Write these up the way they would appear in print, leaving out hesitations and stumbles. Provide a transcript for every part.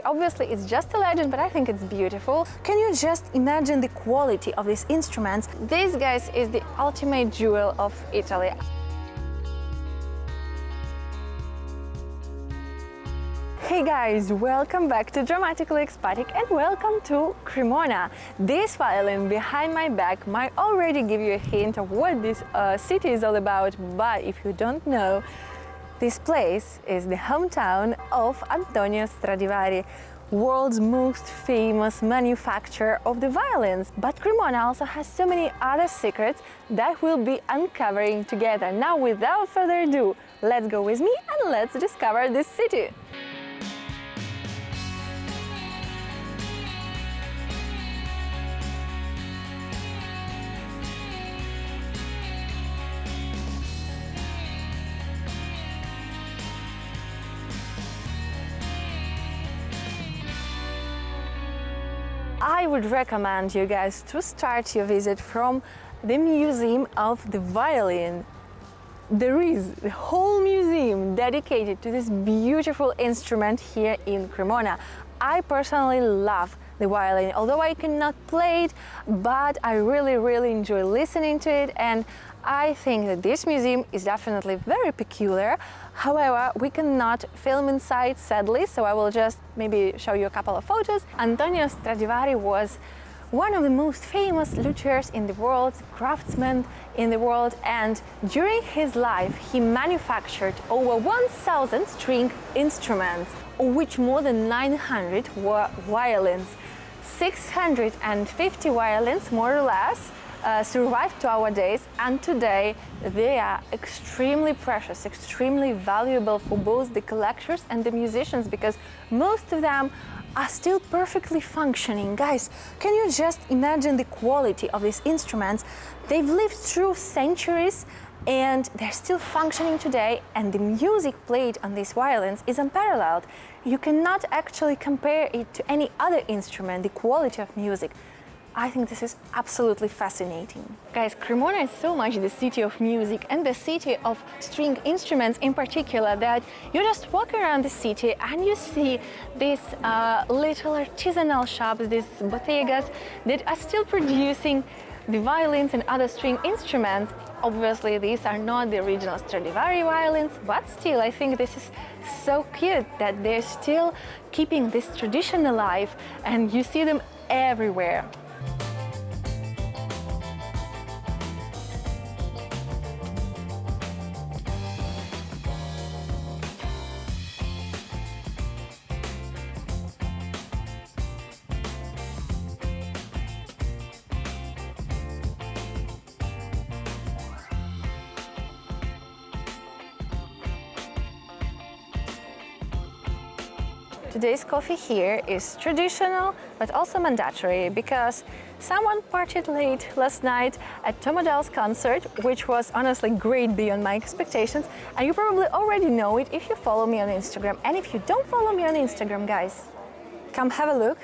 Obviously, it's just a legend, but I think it's beautiful. Can you just imagine the quality of these instruments? This, guys, is the ultimate jewel of Italy. Hey guys, welcome back to Dramatically Expatic and welcome to Cremona. This violin behind my back might already give you a hint of what this city is all about, but if you don't know, this place is the hometown of Antonio Stradivari, world's most famous manufacturer of the violins. But Cremona also has so many other secrets that we'll be uncovering together. Now, without further ado, let's go with me and let's discover this city. I would recommend you guys to start your visit from the Museum of the Violin. There is a whole museum dedicated to this beautiful instrument here in Cremona. I personally love the violin, although I cannot play it, but I really enjoy listening to it, and I think that this museum is definitely very peculiar. However, we cannot film inside, sadly, so I will just maybe show you a couple of photos. Antonio Stradivari was one of the most famous luthiers in the world, craftsmen in the world, and during his life he manufactured over 1,000 string instruments, of which more than 900 were violins. 650 violins, more or less, survived to our days, and today they are extremely precious, extremely valuable for both the collectors and the musicians, because most of them are still perfectly functioning. Guys, can you just imagine the quality of these instruments? They've lived through centuries and they're still functioning today, and the music played on these violins is unparalleled. You cannot actually compare it to any other instrument, the quality of music. I think this is absolutely fascinating. Guys, Cremona is so much the city of music and the city of string instruments in particular, that you just walk around the city and you see these little artisanal shops, these bodegas that are still producing the violins and other string instruments. Obviously, these are not the original Stradivari violins, but still, I think this is so cute that they're still keeping this tradition alive, and you see them everywhere. Today's coffee here is traditional, but also mandatory, because someone partied late last night at Tom Odell's concert, which was honestly great beyond my expectations, and you probably already know it if you follow me on Instagram. And if you don't follow me on Instagram, guys, come have a look,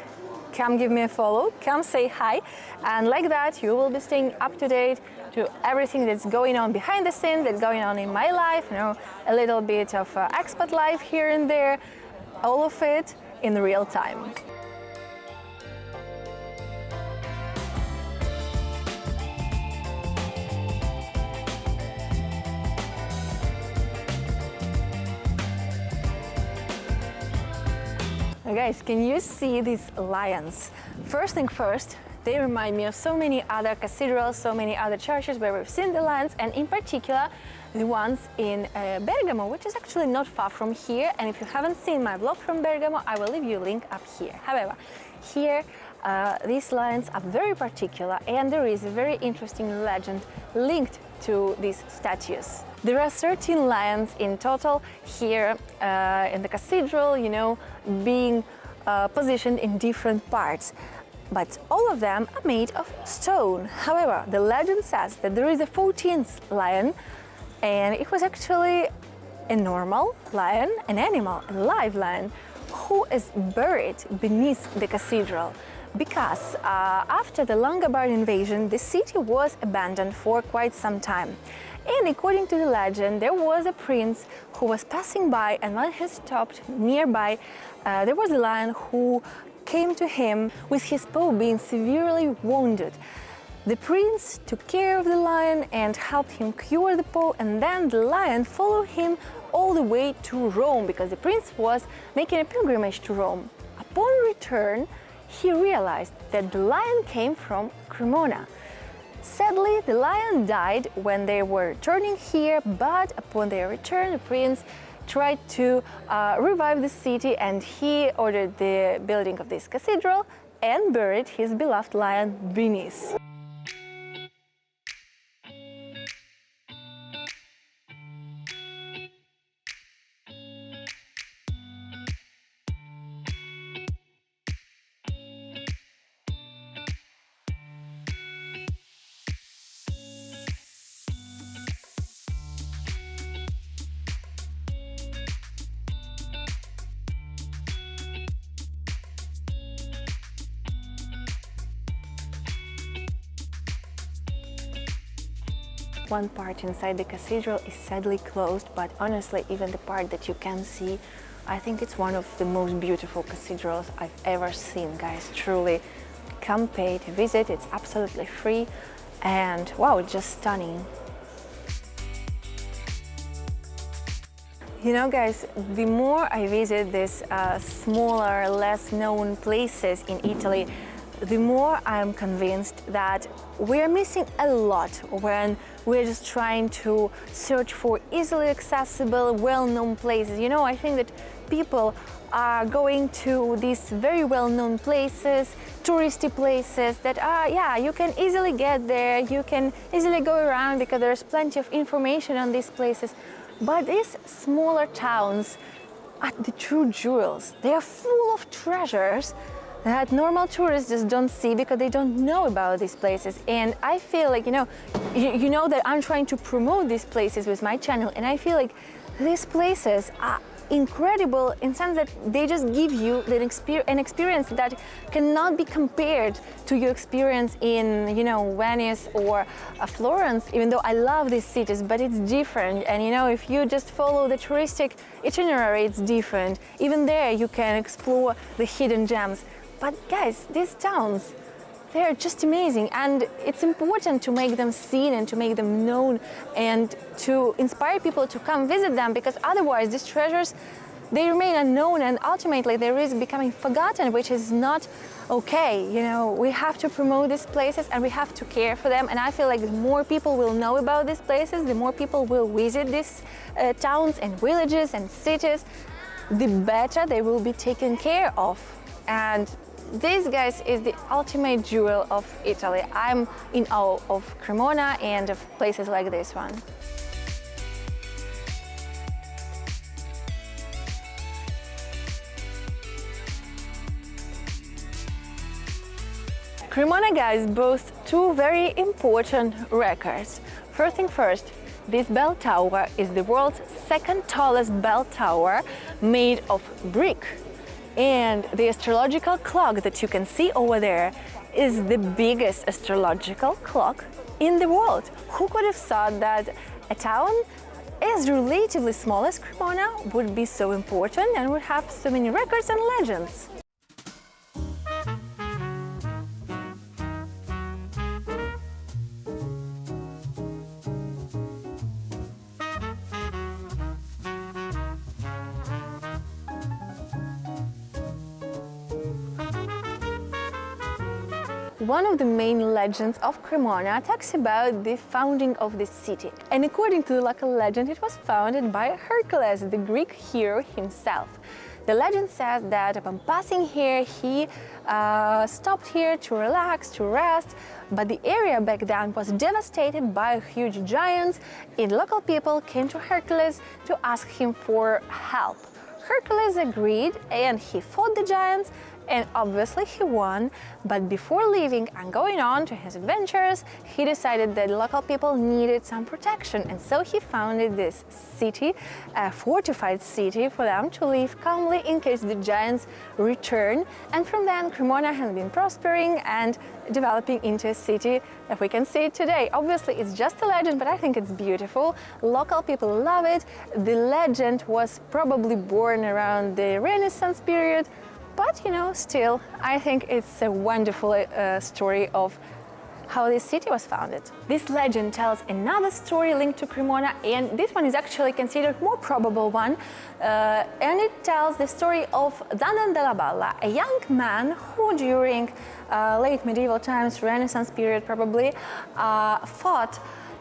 come give me a follow, come say hi, and like that you will be staying up to date to everything that's going on behind the scenes, that's going on in my life, you know, a little bit of expat life here and there, all of it in real time. Guys, can you see these lions? First thing first, they remind me of so many other cathedrals, so many other churches where we've seen the lions, and in particular the ones in Bergamo, which is actually not far from here. And if you haven't seen my vlog from Bergamo, I will leave you a link up here. However, here these lions are very particular, and there is a very interesting legend linked to these statues. There are 13 lions in total here in the cathedral, you know, being positioned in different parts. But all of them are made of stone. However, the legend says that there is a 14th lion, and it was actually a normal lion, an animal, a live lion, who is buried beneath the cathedral. because after the Longobards invasion, the city was abandoned for quite some time. And according to the legend, there was a prince who was passing by, and when he stopped nearby, there was a lion who came to him with his paw being severely wounded. The prince took care of the lion and helped him cure the paw, and then the lion followed him all the way to Rome, because the prince was making a pilgrimage to Rome. Upon return, he realized that the lion came from Cremona. Sadly, the lion died when they were returning here, but upon their return, the prince tried to revive the city, and he ordered the building of this cathedral and buried his beloved lion beneath. One part inside the cathedral is sadly closed, but honestly, even the part that you can see, I think it's one of the most beautiful cathedrals I've ever seen, guys. Truly, come pay to visit, it's absolutely free, and wow, it's just stunning. You know, guys, the more I visit these smaller, less known places in Italy, the more I'm convinced that we're missing a lot when we're just trying to search for easily accessible, well-known places. You know, I think that people are going to these very well-known places, touristy places that are, yeah, you can easily get there, you can easily go around because there's plenty of information on these places. But these smaller towns are the true jewels. They are full of treasures that normal tourists just don't see because they don't know about these places. And I feel like, you know that I'm trying to promote these places with my channel, and I feel like these places are incredible in the sense that they just give you an experience that cannot be compared to your experience in, you know, Venice or Florence, even though I love these cities, but it's different. And you know, if you just follow the touristic itinerary, it's different. Even there you can explore the hidden gems. But guys, these towns, they're just amazing, and it's important to make them seen and to make them known and to inspire people to come visit them, because otherwise these treasures, they remain unknown and ultimately they risk becoming forgotten, which is not okay. You know, we have to promote these places and we have to care for them, and I feel like the more people will know about these places, the more people will visit these towns and villages and cities, the better they will be taken care of. And this, guys, is the ultimate jewel of Italy. I'm in awe of Cremona and of places like this one. Cremona, guys, boasts two very important records. First thing first, this bell tower is the world's second tallest bell tower made of brick. And the astrological clock that you can see over there is the biggest astrological clock in the world. Who could have thought that a town as relatively small as Cremona would be so important and would have so many records and legends? One of the main legends of Cremona talks about the founding of this city. And according to the local legend, it was founded by Hercules, the Greek hero himself. The legend says that upon passing here, he stopped here to relax, to rest, but the area back then was devastated by huge giants, and local people came to Hercules to ask him for help. Hercules agreed, and he fought the giants, and obviously he won. But before leaving and going on to his adventures, he decided that local people needed some protection, and so he founded this city, a fortified city for them to live calmly in case the giants return. And from then Cremona has been prospering and developing into a city that we can see today. Obviously it's just a legend, but I think it's beautiful. Local people love it. The legend was probably born around the Renaissance period, but still I think it's a wonderful story of how this city was founded. This legend tells another story linked to Cremona, and this one is actually considered more probable one, and it tells the story of Zanan della Balla, a young man who during late medieval times, Renaissance period probably, fought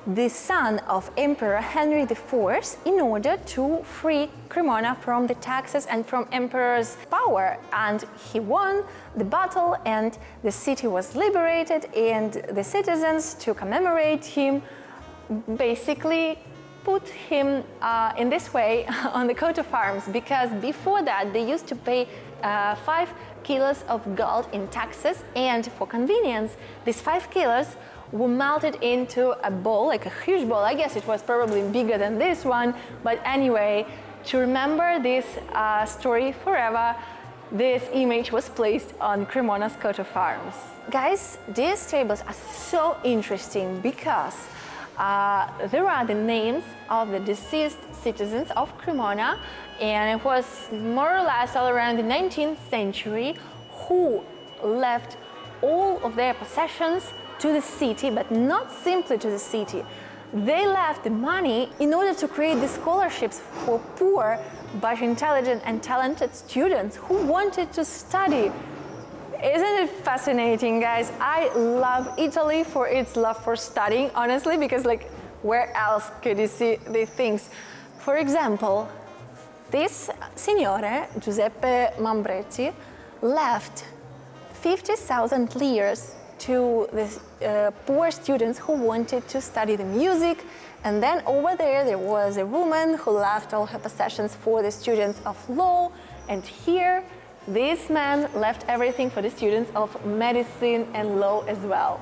the son of Emperor Henry IV in order to free Cremona from the taxes and from emperor's power. And he won the battle and the city was liberated, and the citizens, to commemorate him, basically put him in this way on the coat of arms, because before that they used to pay 5 kilos of gold in taxes, and for convenience these 5 kilos were melted into a ball, like a huge ball. I guess it was probably bigger than this one, but anyway, to remember this story forever, this image was placed on Cremona's coat of arms. Guys, these tables are so interesting because there are the names of the deceased citizens of Cremona, and it was more or less all around the 19th century who left all of their possessions to the city, but not simply to the city. They left the money in order to create the scholarships for poor but intelligent and talented students who wanted to study. Isn't it fascinating, guys? I love Italy for its love for studying, honestly, because where else could you see these things? For example, this signore, Giuseppe Mambretti, left 50,000 liras to the poor students who wanted to study the music. And then over there was a woman who left all her possessions for the students of law, and here this man left everything for the students of medicine and law as well.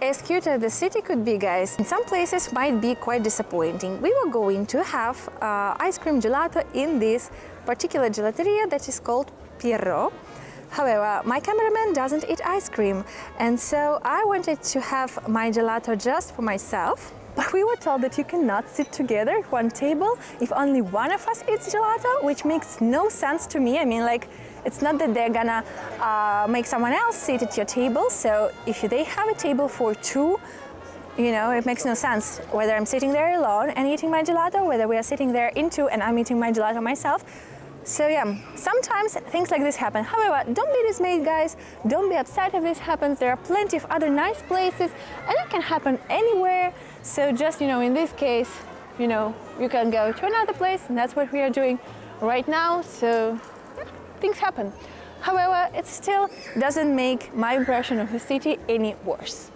As cute as the city could be, guys, in some places might be quite disappointing. We were going to have ice cream gelato in this particular gelateria that is called Pierrot. However, my cameraman doesn't eat ice cream, and so I wanted to have my gelato just for myself. But we were told that you cannot sit together at one table if only one of us eats gelato, which makes no sense to me. I mean, it's not that they're gonna make someone else sit at your table. So if they have a table for two, it makes no sense whether I'm sitting there alone and eating my gelato, whether we are sitting there in two and I'm eating my gelato myself. So yeah, sometimes things like this happen. However, don't be dismayed, guys. Don't be upset if this happens. There are plenty of other nice places, and it can happen anywhere. So just, in this case, you can go to another place, and that's what we are doing right now. So yeah, things happen. However, it still doesn't make my impression of the city any worse.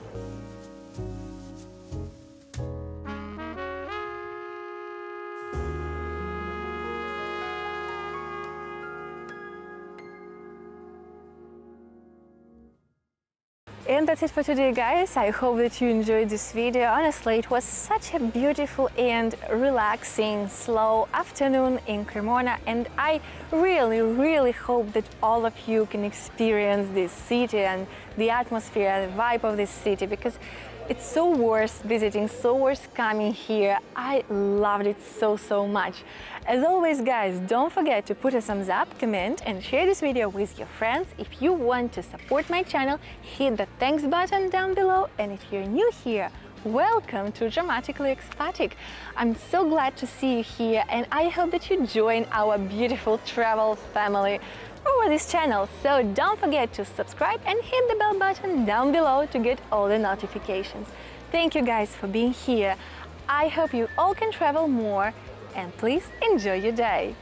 And that's it for today, guys. I hope that you enjoyed this video. Honestly, it was such a beautiful and relaxing, slow afternoon in Cremona, and I really, really hope that all of you can experience this city and the atmosphere, the vibe of this city, because it's so worth visiting, so worth coming here. I loved it so much. As always, guys, don't forget to put a thumbs up, comment and share this video with your friends. If you want to support my channel, hit the thanks button down below. And if you're new here, welcome to Dramatically Expatic. I'm so glad to see you here, and I hope that you join our beautiful travel family over this channel. So don't forget to subscribe and hit the bell button down below to get all the notifications. Thank you guys for being here. I hope you all can travel more and please enjoy your day.